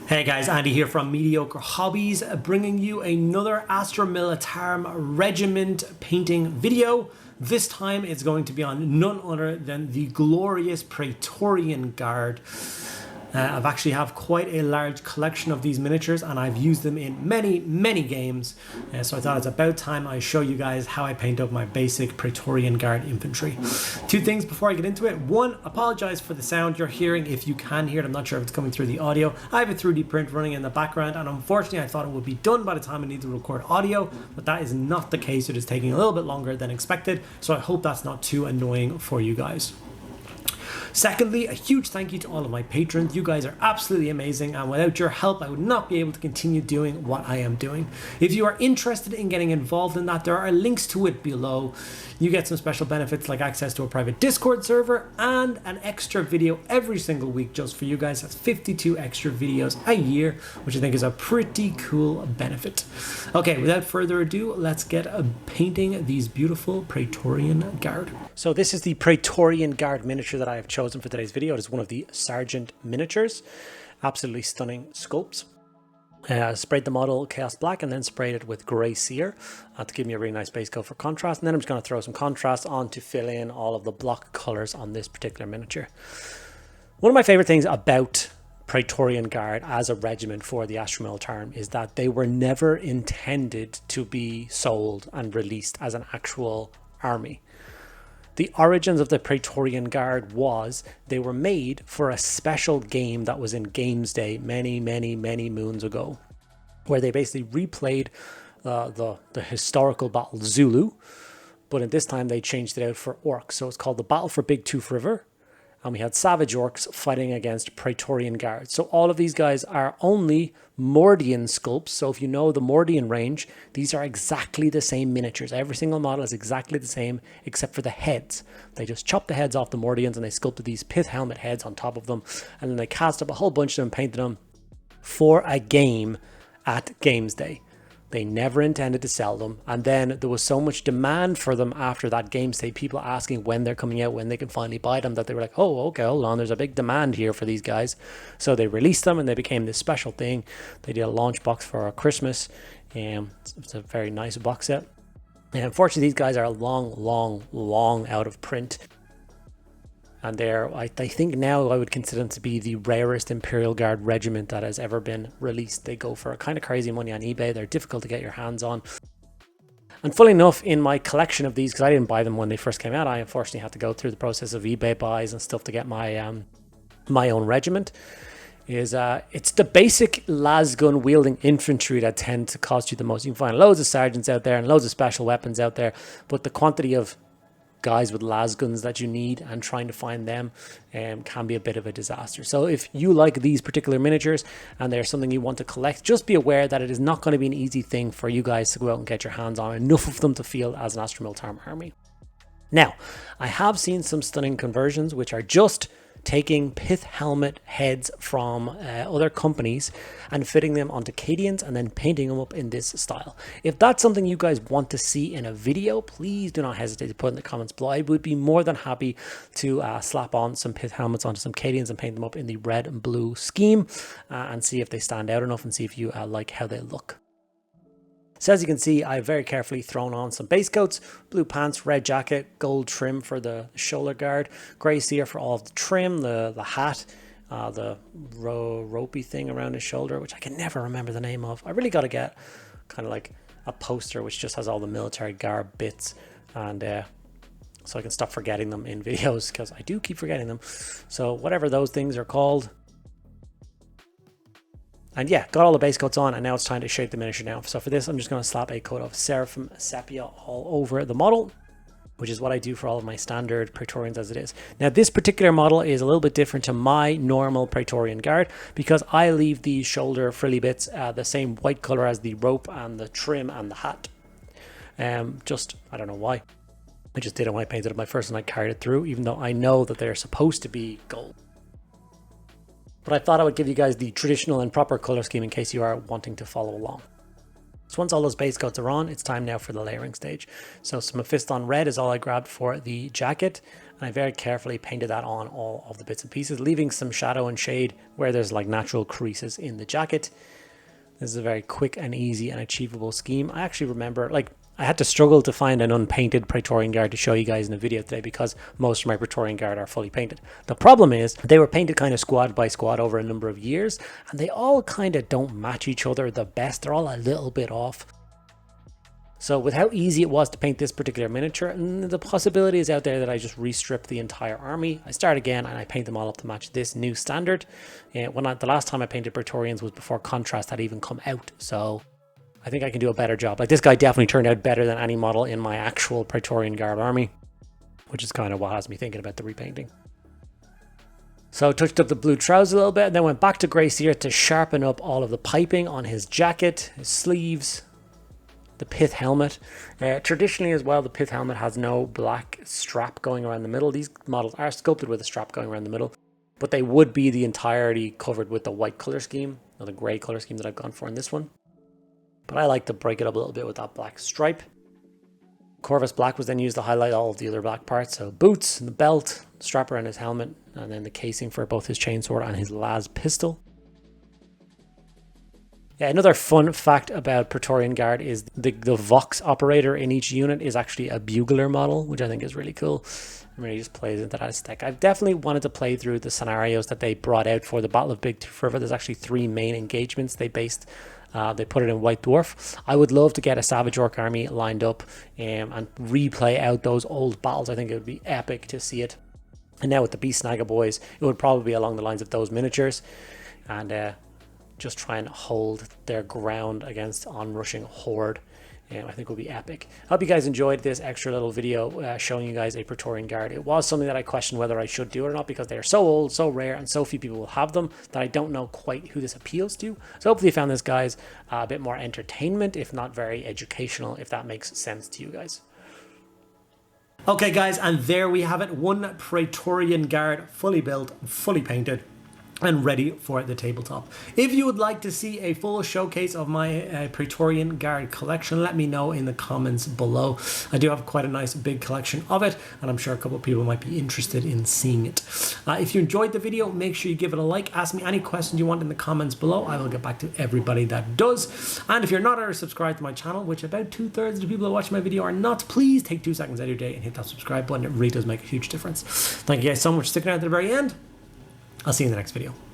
Hey guys, Andy here from Mediocre Hobbies, bringing you another Astra Militarum regiment painting video. This time it's going to be on none other than the glorious Praetorian Guard. I've actually have quite a large collection of these miniatures and I've used them in many games. So I thought it's about time I show you guys how I paint up my basic Praetorian Guard infantry. Two things before I get into it. One, apologize for the sound you're hearing if you can hear it. I'm not sure if it's coming through the audio. I have a 3D print running in the background and unfortunately I thought it would be done by the time I need to record audio, but that is not the case. It is taking a little bit longer than expected. So I hope that's not too annoying for you guys. Secondly, a huge thank you to all of my patrons. You guys are absolutely amazing, and without your help, I would not be able to continue doing what I am doing. If you are interested in getting involved in that, there are links to it below. You get some special benefits like access to a private Discord server and an extra video every single week just for you guys. That's 52 extra videos a year, which I think is a pretty cool benefit. Okay, without further ado, let's get painting these beautiful Praetorian Guard. So this is the Praetorian Guard miniature that I have chosen for today's video. It is one of the Sergeant miniatures. Absolutely stunning sculpts. Sprayed the model Chaos Black and then sprayed it with Grey Seer to give me a really nice base coat for contrast. And then I'm just going to throw some contrast on to fill in all of the block colors on this particular miniature. One of my favorite things about Praetorian Guard as a regiment for the Astra Militarum is that they were never intended to be sold and released as an actual army. The origins of the Praetorian Guard was they were made for a special game that was in Games Day many moons ago, where they basically replayed the historical battle Zulu, but in this time they changed it out for orcs. So it's called the Battle for Big Tooth River, and we had savage orcs fighting against Praetorian Guards. So all of these guys are only Mordian sculpts. So if you know the Mordian range, these are exactly the same miniatures. Every single model is exactly the same except for the heads. They just chopped the heads off the Mordians and they sculpted these pith helmet heads on top of them. And then they cast up a whole bunch of them and painted them for a game at Games Day. They never intended to sell them, and then there was so much demand for them after that Games Day, people asking when they're coming out, when they can finally buy them, that they were like, oh, okay, hold on, there's a big demand here for these guys. So they released them and they became this special thing. They did a launch box for Christmas. It's a very nice box set. And unfortunately, these guys are long out of print. And I think now I would consider them to be the rarest Imperial Guard regiment that has ever been released. They go for kind of crazy money on eBay. They're difficult to get your hands on. And funnily enough, in my collection of these, because I didn't buy them when they first came out, I unfortunately had to go through the process of eBay buys and stuff to get my my own regiment. It's the basic lasgun wielding infantry that tend to cost you the most. You can find loads of sergeants out there and loads of special weapons out there, but the quantity of guys with lasguns that you need and trying to find them can be a bit of a disaster. So if you like these particular miniatures and they're something you want to collect, just be aware that it is not going to be an easy thing for you guys to go out and get your hands on enough of them to feel as an Astra Militarum army. Now, I have seen some stunning conversions which are just taking pith helmet heads from other companies and fitting them onto Cadians and then painting them up in this style. If that's something you guys want to see in a video, please do not hesitate to put in the comments below. I would be more than happy to slap on some pith helmets onto some Cadians and paint them up in the red and blue scheme and see if they stand out enough and see if you like how they look. So as you can see, I've very carefully thrown on some base coats, blue pants, red jacket, gold trim for the shoulder guard, Grey Seer for all of the trim, the hat, the ropey thing around his shoulder, which I can never remember the name of. I really got to get kind of like a poster which just has all the military garb bits, and so I can stop forgetting them in videos because I do keep forgetting them. So whatever those things are called. And yeah, got all the base coats on, and now it's time to shape the miniature now. So for this, I'm just going to slap a coat of Seraphim Sepia all over the model, which is what I do for all of my standard Praetorians as it is. Now, this particular model is a little bit different to my normal Praetorian Guard because I leave these shoulder frilly bits the same white color as the rope and the trim and the hat. I don't know why. I just did it when I painted it my first and I carried it through, even though I know that they're supposed to be gold. But I thought I would give you guys the traditional and proper color scheme in case you are wanting to follow along. So once all those base coats are on, it's time now for the layering stage. So some Mephiston red is all I grabbed for the jacket, and I very carefully painted that on all of the bits and pieces, leaving some shadow and shade where there's like natural creases in the jacket. This is a very quick and easy and achievable scheme. I actually remember, like, I had to struggle to find an unpainted Praetorian Guard to show you guys in the video today because most of my Praetorian Guard are fully painted. The problem is they were painted kind of squad by squad over a number of years, and they all kind of don't match each other the best. They're all a little bit off. So with how easy it was to paint this particular miniature, the possibility is out there that I just restrip the entire army. I start again and I paint them all up to match this new standard. The last time I painted Praetorians was before Contrast had even come out, so I think I can do a better job. Like, this guy definitely turned out better than any model in my actual Praetorian Guard army, which is kind of what has me thinking about the repainting. So I touched up the blue trousers a little bit, and then went back to Grey Seer to sharpen up all of the piping on his jacket, his sleeves, the pith helmet. Traditionally as well, the pith helmet has no black strap going around the middle. These models are sculpted with a strap going around the middle, but they would be the entirety covered with the white color scheme, or the gray color scheme that I've gone for in this one. But I like to break it up a little bit with that black stripe. Corvus black was then used to highlight all of the other black parts. So boots, and the belt, strap around his helmet, and then the casing for both his chainsword and his las pistol. Yeah, another fun fact about Praetorian Guard is the Vox operator in each unit is actually a bugler model, which I think is really cool. It really just plays into that aesthetic. I've definitely wanted to play through the scenarios that they brought out for the Battle of Big River. There's actually 3 main engagements they put it in White Dwarf. I would love to get a Savage Orc army lined up and replay out those old battles. I think it would be epic to see it. And now with the Beast Snagga boys, it would probably be along the lines of those miniatures, and just try and hold their ground against onrushing horde. I think will be epic. I hope you guys enjoyed this extra little video showing you guys a Praetorian Guard. It was something that I questioned whether I should do it or not because they are so old, so rare, and so few people will have them that I don't know quite who this appeals to. So hopefully you found this, guys, a bit more entertainment, if not very educational, if that makes sense to you guys. Okay guys, and there we have it. One Praetorian Guard, fully built, fully painted, and ready for the tabletop. If you would like to see a full showcase of my Praetorian Guard collection, let me know in the comments below. I do have quite a nice big collection of it, and I'm sure a couple of people might be interested in seeing it. If you enjoyed the video, make sure you give it a like. Ask me any questions you want in the comments below. I will get back to everybody that does. And if you're not already subscribed to my channel, which about 2/3 of the people that watch my video are not, please take 2 seconds out of your day and hit that subscribe button. It really does make a huge difference. Thank you guys so much for sticking out to the very end. I'll see you in the next video.